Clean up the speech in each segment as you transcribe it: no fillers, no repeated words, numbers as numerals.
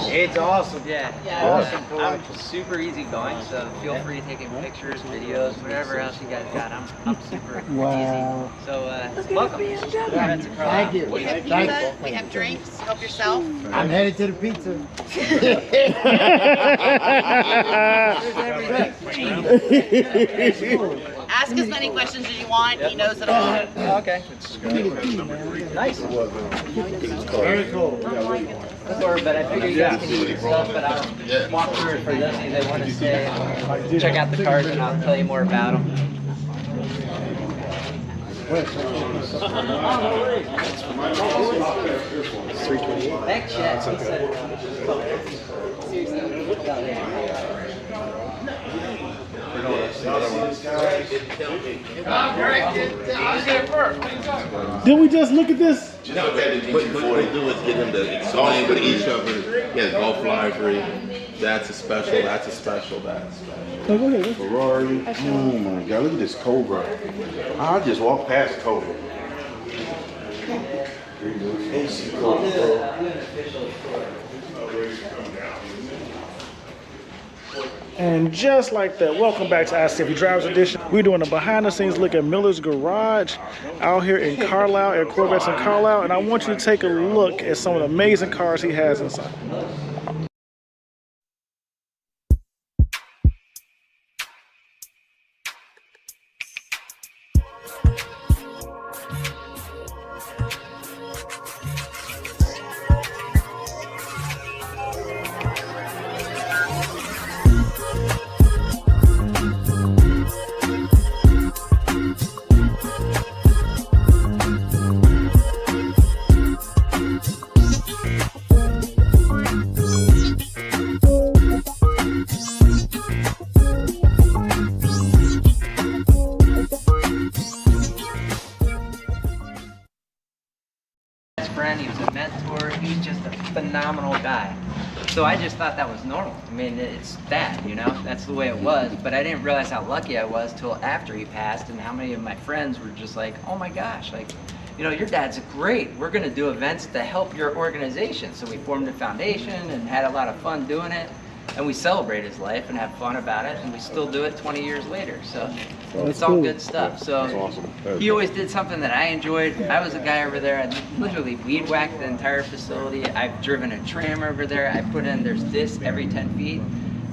It's awesome. Yeah. Awesome. I'm super easygoing, so feel free taking pictures, videos, whatever else you guys got. I'm super easy. So welcome. Thank you. We have pizza, we have drinks. Help yourself. I'm headed to the pizza. Ask as many questions as you want. He knows it all. Okay. Nice. Very cool. But I figured you guys can eat stuff, but I'll walk through it for those of you that want to stay. Check out the cars and I'll tell you more about them. Thanks, Chad. Did we just look at this? What they do is get him to explain what each of it. Yeah, golf library. That's a special. That's a special. That's Oh, go ahead. Ferrari. Oh my God! Look at this Cobra. I just walked past Cobra. And just like that, welcome back to ICNV Drivers Edition. We're doing a behind the scenes look at Miller's Garage out here in Carlisle, at Corvettes in Carlisle. And I want you to take a look at some of the amazing cars he has inside. Friend, he was a mentor, he was just a phenomenal guy. So I just thought that was normal. I mean, it's that, you know, that's the way it was. But I didn't realize how lucky I was till after he passed, and how many of my friends were just like, oh my gosh, like, you know, your dad's great. We're gonna do events to help your organization. So we formed a foundation and had a lot of fun doing it. And we celebrate his life and have fun about it, and we still do it 20 years later. So it's all good stuff. So he always did something that I enjoyed. I was a guy over there, I literally weed whacked the entire facility. I've driven a tram over there. I put in, there's discs every 10 feet.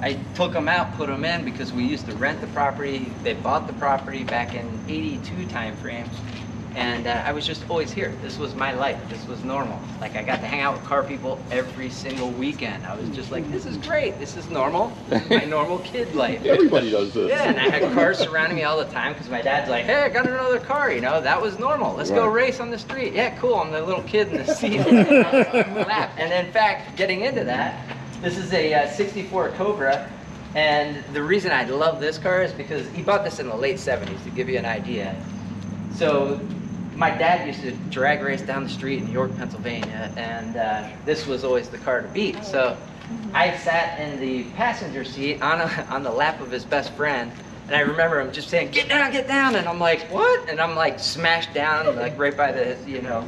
I took them out, put them in, because we used to rent the property. They bought the property back in '82 time frame. And I was just always here. This was my life. This was normal. Like, I got to hang out with car people every single weekend. I was just like, this is great. This is normal. This is my normal kid life. everybody does this. Yeah, and I had cars surrounding me all the time because my dad's like, hey, I got another car. You know, that was normal. Let's go race on the street. Yeah, cool. I'm the little kid in the seat. And in fact, getting into that, this is a 64 Cobra. And the reason I love this car is because he bought this in the late 70s, to give you an idea. So my dad used to drag race down the street in York, Pennsylvania, and this was always the car to beat. So I sat in the passenger seat on the lap of his best friend, and I remember him just saying, get down, and I'm like, what? And I'm like smashed down, like right by the, you know,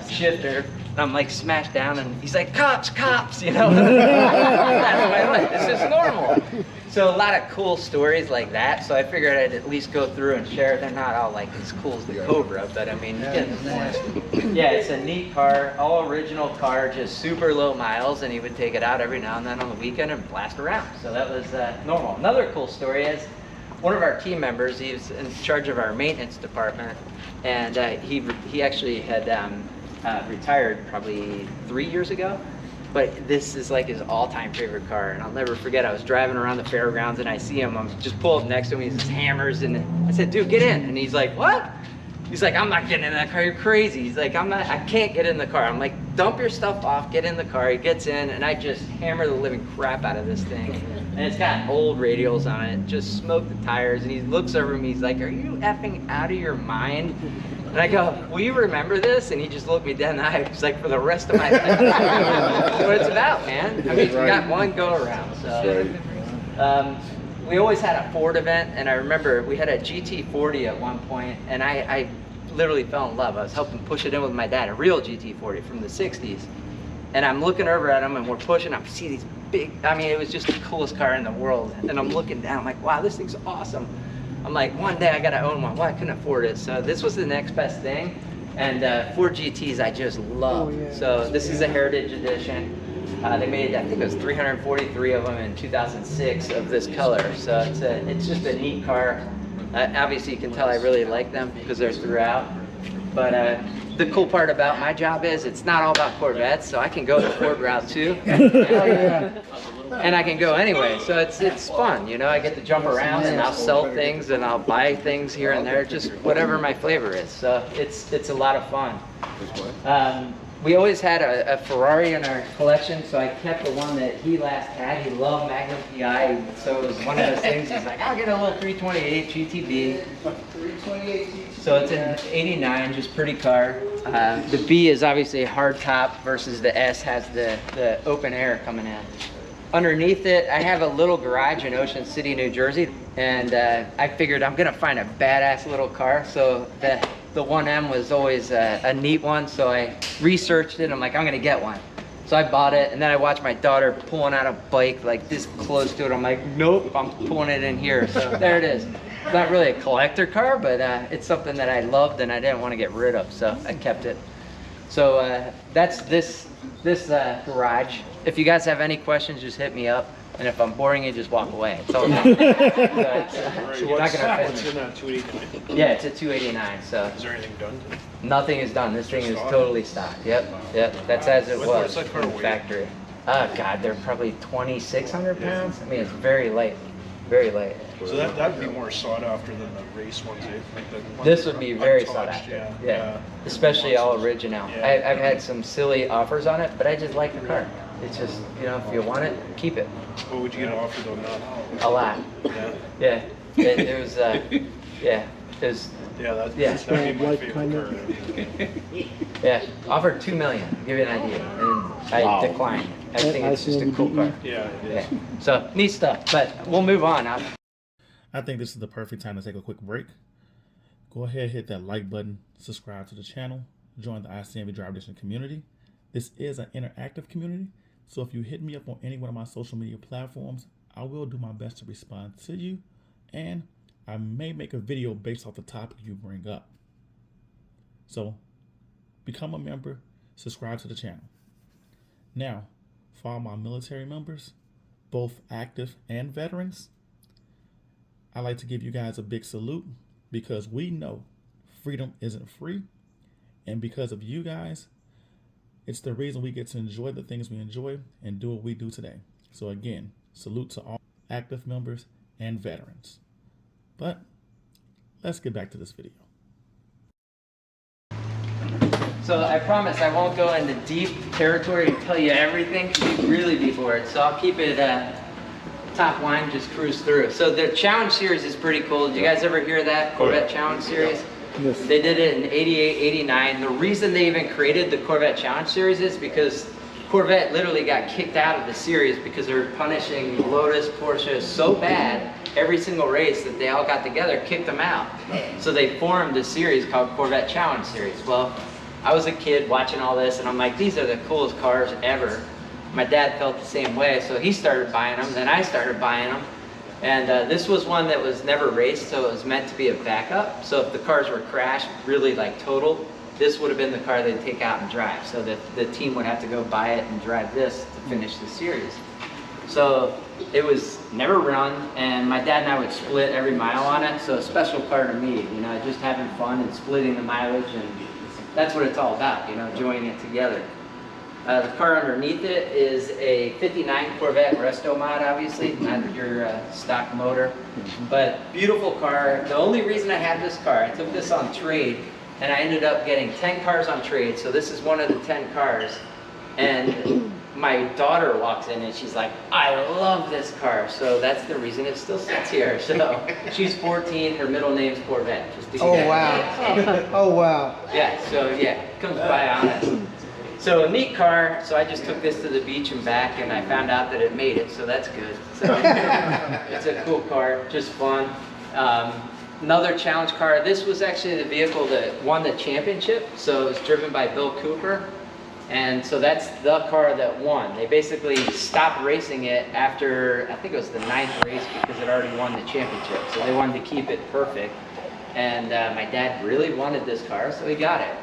shifter. And I'm like smashed down, and he's like, cops, you know? That's my life, this is normal. So a lot of cool stories like that, so I figured I'd at least go through and share. They're not all like as cool as the Cobra, but I mean, yeah, it's a neat car, all original car, just super low miles, and he would take it out every now and then on the weekend and blast around. So that was normal. Another cool story is, one of our team members, he was in charge of our maintenance department, and he actually had retired probably 3 years ago. But this is like his all-time favorite car, and I'll never forget, I was driving around the fairgrounds and I see him, I'm just pull up next to him, he's just hammers, and I said, dude, get in. And he's like, what? He's like, I'm not getting in that car, you're crazy. He's like, I can't get in the car. I'm like, dump your stuff off, get in the car. He gets in, and I just hammer the living crap out of this thing. And it's got old radials on it, just smoked the tires, and he looks over me, he's like, are you effing out of your mind? And I go, will you remember this? And he just looked me dead in the eye. He's like, for the rest of my life. That's what it's about, man. I mean, we got one go around. So, we always had a Ford event, and I remember we had a GT40 at one point, and I literally fell in love. I was helping push it in with my dad, a real GT40 from the 60s. and I'm looking over at them and we're pushing. I see these big, I mean, it was just the coolest car in the world. And I'm looking down, I'm like, wow, this thing's awesome. I'm like, one day I gotta own one. Well, I couldn't afford it. So this was the next best thing. And Ford GTs I just love. So this is a Heritage Edition. They made, I think it was 343 of them in 2006 of this color. So it's just a neat car. Obviously you can tell I really like them because they're throughout. But the cool part about my job is it's not all about Corvettes, so I can go the Ford route too. And I can go anyway, so it's fun, you know. I get to jump around and I'll sell things and I'll buy things here and there, just whatever my flavor is. So it's a lot of fun. We always had a Ferrari in our collection, so I kept the one that he last had. He loved Magnum PI, so it was one of those things. He's like, I'll get a little 328 GTB. So it's an 89, just pretty car. The B is obviously a hard top versus the S has the open air coming in. Underneath it, I have a little garage in Ocean City, New Jersey, and I figured I'm gonna find a badass little car. So the 1M was always a neat one, so I researched it. I'm like, I'm gonna get one. So I bought it, and then I watched my daughter pulling out a bike like this close to it. I'm like, nope, I'm pulling it in here. So there it is. It's not really a collector car, but it's something that I loved and I didn't want to get rid of, so I kept it. So that's this garage. If you guys have any questions, just hit me up. And if I'm boring you, just walk away. It's all good. You're not gonna What's in that 289? Yeah, it's a 289. So Is there anything done to it? nothing is done. This thing is totally stock. Yep. That's as it was What's that car from the weigh? factory. Oh God, they're probably 2,600 pounds. I mean, it's very light, very light. So that'd be more sought after than the race ones, eh? Like the ones This that would be are very untouched, sought after. Yeah. Yeah. Especially all original. Yeah. I've had some silly offers on it, but I just like the car. It's just, you know, if you want it, keep it. What would you get offered on that? A lot. Yeah. Yeah. It was, yeah. It was, Yeah, that'd be my favorite car. yeah. Offered $2 million, to give you an idea. And I declined. I think it's just a cool car. Yeah, it is. Yeah. So, neat stuff. But we'll move on. I think this is the perfect time to take a quick break. Go ahead, hit that like button, subscribe to the channel, join the ICNV Drive Edition community. This is an interactive community, so if you hit me up on any one of my social media platforms, I will do my best to respond to you, and I may make a video based off the topic you bring up. So become a member, subscribe to the channel. Now, for all my military members, both active and veterans, I'd like to give you guys a big salute because we know freedom isn't free. And because of you guys, it's the reason we get to enjoy the things we enjoy and do what we do today. So again, salute to all active members and veterans. But let's get back to this video. So I promise I won't go into deep territory and tell you everything because you'd really be bored. So I'll keep it top line, just cruise through. So the Challenge Series is pretty cool. Did you guys ever hear that Corvette Challenge Series? Yes. They did it in 88, 89. The reason they even created the Corvette Challenge Series is because Corvette literally got kicked out of the series because they were punishing Lotus, Porsche so bad every single race that they all got together, kicked them out. So they formed a series called Corvette Challenge Series. Well, I was a kid watching all this and I'm like, these are the coolest cars ever. My dad felt the same way, so he started buying them, then I started buying them. And this was one that was never raced, so it was meant to be a backup. So if the cars were crashed, really like totaled, this would have been the car they'd take out and drive. So that the team would have to go buy it and drive this to finish the series. So it was never run, and my dad and I would split every mile on it. So a special car to me, you know, just having fun and splitting the mileage, and that's what it's all about, you know, enjoying it together. The car underneath it is a 59 Corvette Resto mod, obviously, not your stock motor, but beautiful car. The only reason I have this car, I took this on trade, and I ended up getting 10 cars on trade, so this is one of the 10 cars. And my daughter walks in and she's like, I love this car. So that's the reason it still sits here. So she's 14, her middle name's Corvette. Just to give you Oh, wow. Oh, wow. Yeah, so yeah, comes by honest. So a neat car, so I just took this to the beach and back, and I found out that it made it, so that's good. So it's a cool car, just fun. Another challenge car, this was actually the vehicle that won the championship, so it was driven by Bill Cooper. And so that's the car that won. They basically stopped racing it after, I think it was the 9th race, because it already won the championship. So they wanted to keep it perfect. And my dad really wanted this car, so he got it.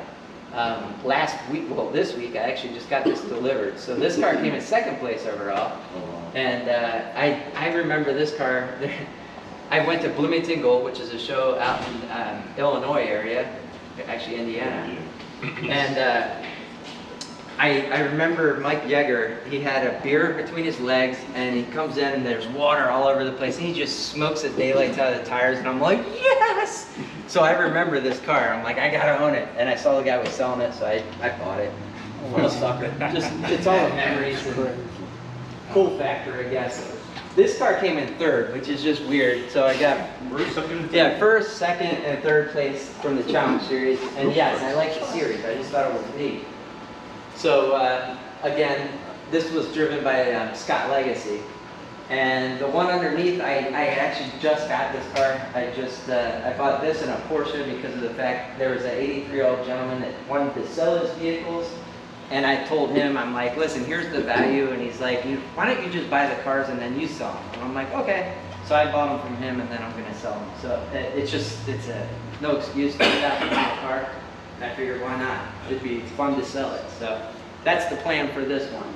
Last week, well, this week, I actually just got this delivered. So this car came in 2nd place overall. And I remember this car. I went to Bloomington Gold, which is a show out in Illinois area, actually Indiana. And I remember Mike Yeager, he had a beer between his legs, and he comes in and there's water all over the place, and he just smokes the daylights out of the tires, and I'm like, yes! So I remember this car. I'm like, I gotta own it. And I saw the guy was selling it, so I bought it. I'm a sucker. Just, it's all the memories and cool factor, I guess. This car came in 3rd, which is just weird. So I got first, second, and 3rd place from the Challenge Series. And yes, I like the series. I just thought it was neat. So again, this was driven by Scott Legacy. And the one underneath, I actually just got this car. I bought this in a Porsche because of the fact there was an 83-year-old gentleman that wanted to sell his vehicles. And I told him, I'm like, listen, here's the value. And he's like, why don't you just buy the cars and then you sell them? And I'm like, okay. So I bought them from him, and then I'm gonna sell them. So it's no excuse to get out and buy a car. And I figured, why not? It'd be fun to sell it. So that's the plan for this one.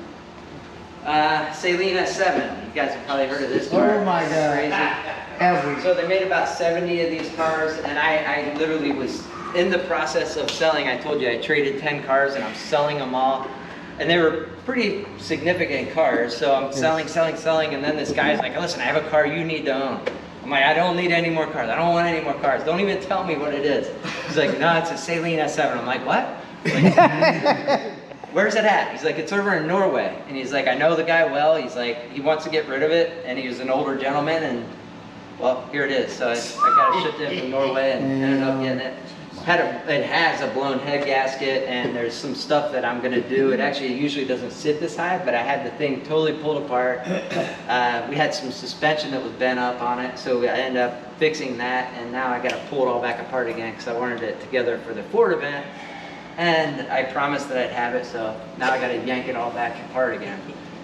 Saleen S7. You guys have probably heard of this car. Oh my God. Crazy. Have we? So they made about 70 of these cars, and I literally was in the process of selling. I told you I traded 10 cars, and I'm selling them all. And they were pretty significant cars, so I'm selling, and then this guy's like, listen, I have a car you need to own. I'm like, I don't need any more cars. I don't want any more cars. Don't even tell me what it is. He's like, no, it's a Saleen S7. I'm like, what? Where's it at? He's like, it's over in Norway. And he's like, I know the guy well. He's like, he wants to get rid of it, and he was an older gentleman, and well, here it is. So I got it shipped in from Norway and ended up getting it. It has a blown head gasket, and there's some stuff that I'm gonna do. It actually usually doesn't sit this high, but I had the thing totally pulled apart. We had some suspension that was bent up on it, so I ended up fixing that, and now I gotta pull it all back apart again because I wanted it together for the Ford event, and I promised that I'd have it, so now I gotta yank it all back apart again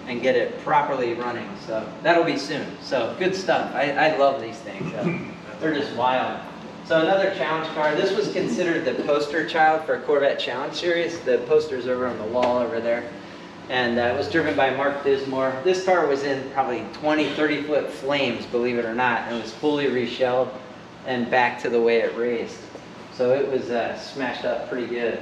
and get it properly running. So that'll be soon. So good stuff. I love these things. They're just wild. So another challenge car. This was considered the poster child for Corvette Challenge Series. The poster's over on the wall over there. And it was driven by Mark Dismore. This car was in probably 20, 30-foot flames, believe it or not. And it was fully reshelled and back to the way it raced. So it was smashed up pretty good.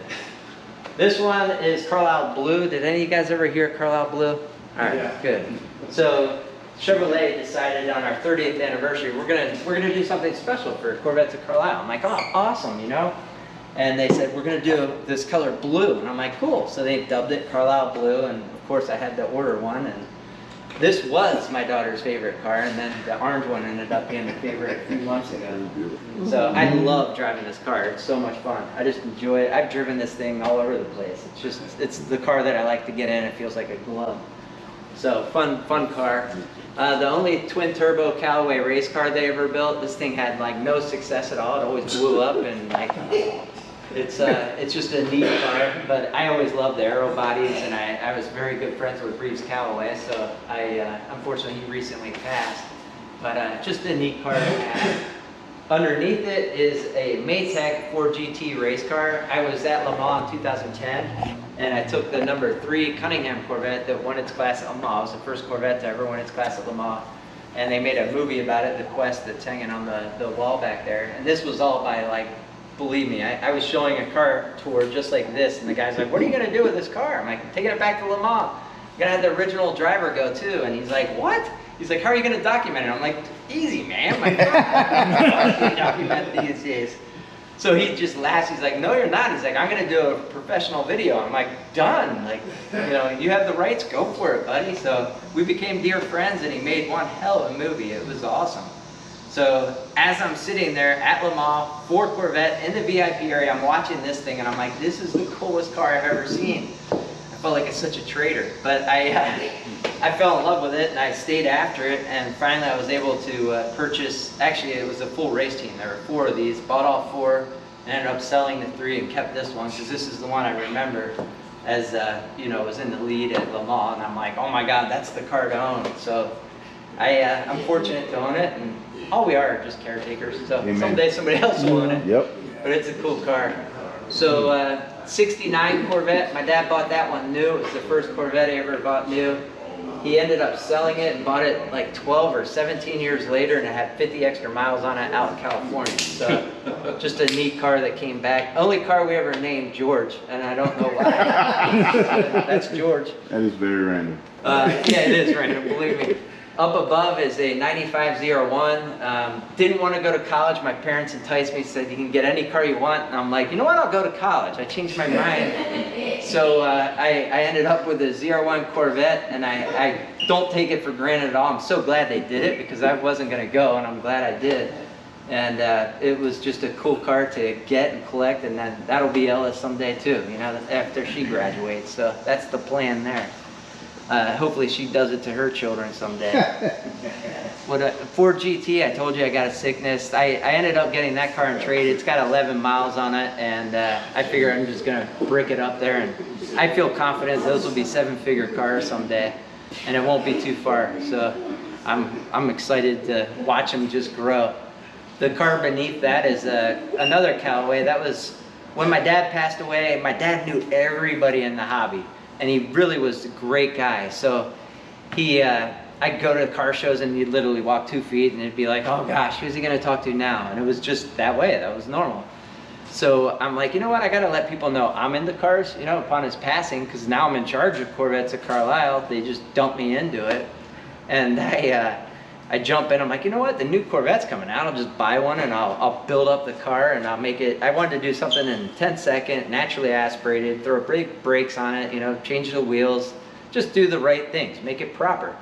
This one is Carlisle Blue. Did any of you guys ever hear Carlisle Blue? All right, yeah. Good. So Chevrolet decided on our 30th anniversary, we're gonna do something special for Corvettes of Carlisle. I'm like, oh, awesome, you know? And they said, we're gonna do this color blue. And I'm like, cool. So they dubbed it Carlisle Blue, and of course I had to order one. And this was my daughter's favorite car, and then the orange one ended up being the favorite a few months ago. So I love driving this car. It's so much fun. I just enjoy it. I've driven this thing all over the place. It's the car that I like to get in. It feels like a glove. So fun car. The only twin turbo Callaway race car they ever built. This thing had like no success at all. It always blew up, and like it's just a neat car. But I always loved the aero bodies, and I was very good friends with Reeves Callaway. So unfortunately he recently passed. But just a neat car to have. Underneath it is a Maytag 4GT race car. I was at Le Mans in 2010. And I took the number 3 Cunningham Corvette that won its class at Le Mans. It was the first Corvette to ever win its class at Le Mans. And they made a movie about it, The Quest, that's hanging on the wall back there. And this was all by, like, believe me, I was showing a car tour just like this, and the guy's like, what are you gonna do with this car? I'm like, taking it back to Le Mans. I'm gonna have the original driver go too. And he's like, what? He's like, how are you gonna document it? I'm like, easy, man. My God, document these days. So he just laughs. He's like, no, you're not. He's like, I'm going to do a professional video. I'm like, done. Like, you know, you have the rights. Go for it, buddy. So we became dear friends, and he made one hell of a movie. It was awesome. So as I'm sitting there at Le Mans, Ford Corvette in the VIP area, I'm watching this thing, and I'm like, this is the coolest car I've ever seen. I felt like it's such a traitor. But I fell in love with it, and I stayed after it, and finally I was able to purchase, actually it was a full race team. There were 4 of these, bought all 4, and ended up selling the 3 and kept this one, because this is the one I remember. as you know, was in the lead at Le Mans, and I'm like, oh my God, that's the car to own. So I'm fortunate to own it, and all we are just caretakers. So Amen. someday somebody else will own it. Yep. But it's a cool car. So 69 Corvette, my dad bought that one new. It was the first Corvette I ever bought new. He ended up selling it and bought it like 12 or 17 years later, and it had 50 extra miles on it out in California. So just a neat car that came back. Only car we ever named George, and I don't know why. That's George. That is very random. Yeah, it is random, believe me. Up above is a 9501. Didn't want to go to college. My parents enticed me, said you can get any car you want. And I'm like, you know what, I'll go to college. I changed my mind. So I ended up with a 01 Corvette, and I don't take it for granted at all. I'm so glad they did it because I wasn't going to go, and I'm glad I did. And it was just a cool car to get and collect, and then that'll be Ella's someday too, you know, after she graduates. So that's the plan there. Hopefully she does it to her children someday. What Ford GT, I told you I got a sickness. I ended up getting that car in trade. It's got 11 miles on it, and I figure I'm just gonna brick it up there, and I feel confident those will be 7-figure cars someday, and it won't be too far. So I'm excited to watch them just grow. The car beneath that is another Callaway. That was when my dad passed away. My dad knew everybody in the hobby, and he really was a great guy. So I'd go to car shows, and he'd literally walk 2 feet, and it'd be like, oh gosh, who's he gonna talk to now? And it was just that way. That was normal. So I'm like, you know what? I gotta let people know I'm into cars, you know, upon his passing, because now I'm in charge of Corvettes at Carlisle. They just dumped me into it, and I jump in. I'm like, you know what? The new Corvette's coming out. I'll just buy one, and I'll build up the car, and I'll make it. I wanted to do something in 10 seconds, naturally aspirated, throw brakes on it, you know, change the wheels, just do the right things, make it proper.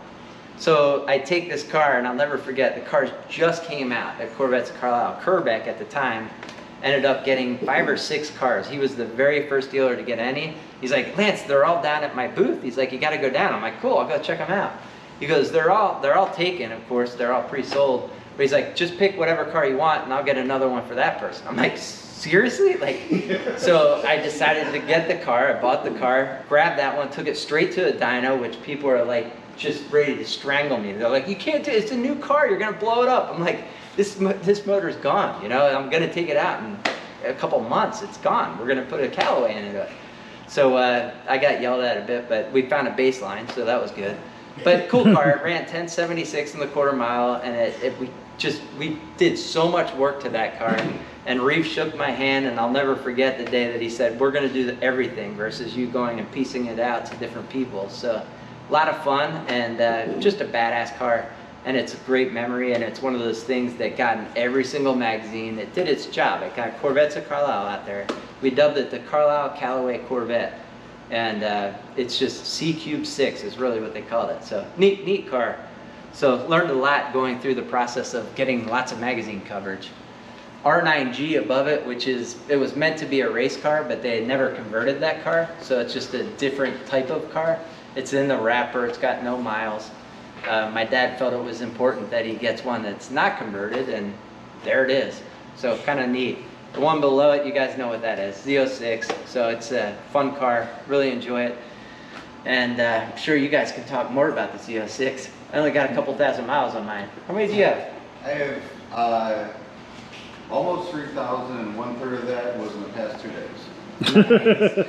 So I take this car, and I'll never forget, the cars just came out at Corvettes Carlisle. Kerbeck at the time ended up getting 5 or 6 cars. He was the very first dealer to get any. He's like, Lance, they're all down at my booth. He's like, you got to go down. I'm like, cool, I'll go check them out. He goes, they're all taken, of course, they're all pre-sold. But he's like, just pick whatever car you want, and I'll get another one for that person. I'm like, seriously? Like, so I decided to get the car. I bought the car, grabbed that one, took it straight to a dyno, which people are like just ready to strangle me. They're like, you can't do it. It's a new car. You're gonna blow it up. I'm like, this motor's gone. You know, I'm gonna take it out in a couple months. It's gone. We're gonna put a Callaway into it. So I got yelled at a bit, but we found a baseline, so that was good. But cool car. It ran 1076 in the quarter mile, and we did so much work to that car. And Reeve shook my hand, and I'll never forget the day that he said, we're going to do everything versus you going and piecing it out to different people. So a lot of fun, and just a badass car. And it's a great memory, and it's one of those things that got in every single magazine. It did its job. It got Corvettes of Carlisle out there. We dubbed it the Carlisle Callaway Corvette. And it's just C3 is really what they called it. So neat car. So learned a lot going through the process of getting lots of magazine coverage. R9G above it, it was meant to be a race car, but they had never converted that car. So it's just a different type of car. It's in the wrapper, it's got no miles. My dad felt it was important that he gets one that's not converted, and there it is. So kind of neat. The one below it, you guys know what that is, Z06. So it's a fun car, really enjoy it. And I'm sure you guys can talk more about the Z06. I only got a couple thousand miles on mine. How many do you have? I have almost 3,000, and 1/3 of that was in the past 2 days.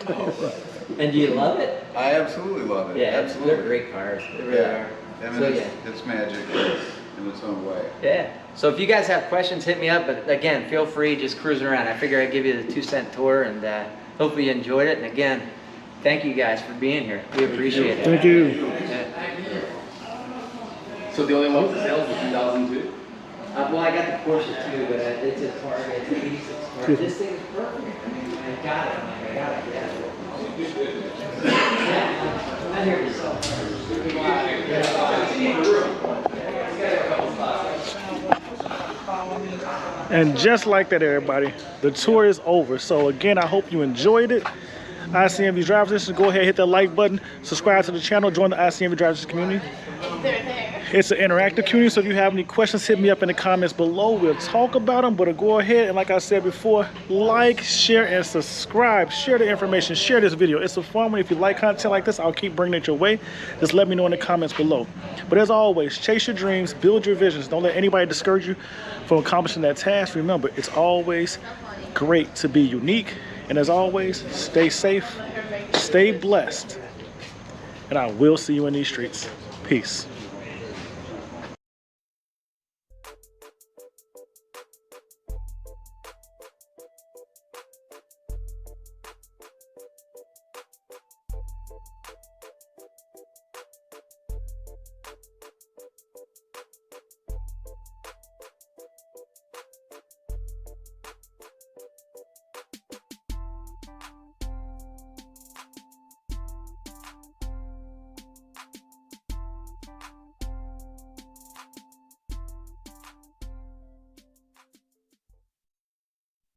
Nice. And do you love it? I absolutely love it. Yeah, absolutely. they're great cars. They really are. I mean, So, it's magic in its own way. Yeah. So if you guys have questions, hit me up. But again, feel free, just cruising around. I figure I'd give you the 2-cent tour, and hopefully you enjoyed it. And again, thank you guys for being here. We appreciate it. Thank you. Yeah. So the only one for sale is the 2002? Well, I got the Porsche too, but it's a Target. It's an 86 car. This thing is perfect. I mean, I got it. I got it. Yeah. I'm here to sell cars. And just like that, everybody, the tour is over. So again, I hope you enjoyed it. ICNV Drivers Edition, go ahead, hit that like button, subscribe to the channel, join the ICNV Drivers community. They're there. It's an interactive community, so if you have any questions, hit me up in the comments below. We'll talk about them, but go ahead and, like I said before, like, share, and subscribe. Share the information, share this video. It's a fun one. If you like content like this, I'll keep bringing it your way. Just let me know in the comments below. But as always, chase your dreams, build your visions. Don't let anybody discourage you from accomplishing that task. Remember, it's always great to be unique. And as always, stay safe, stay blessed, and I will see you in these streets. Peace.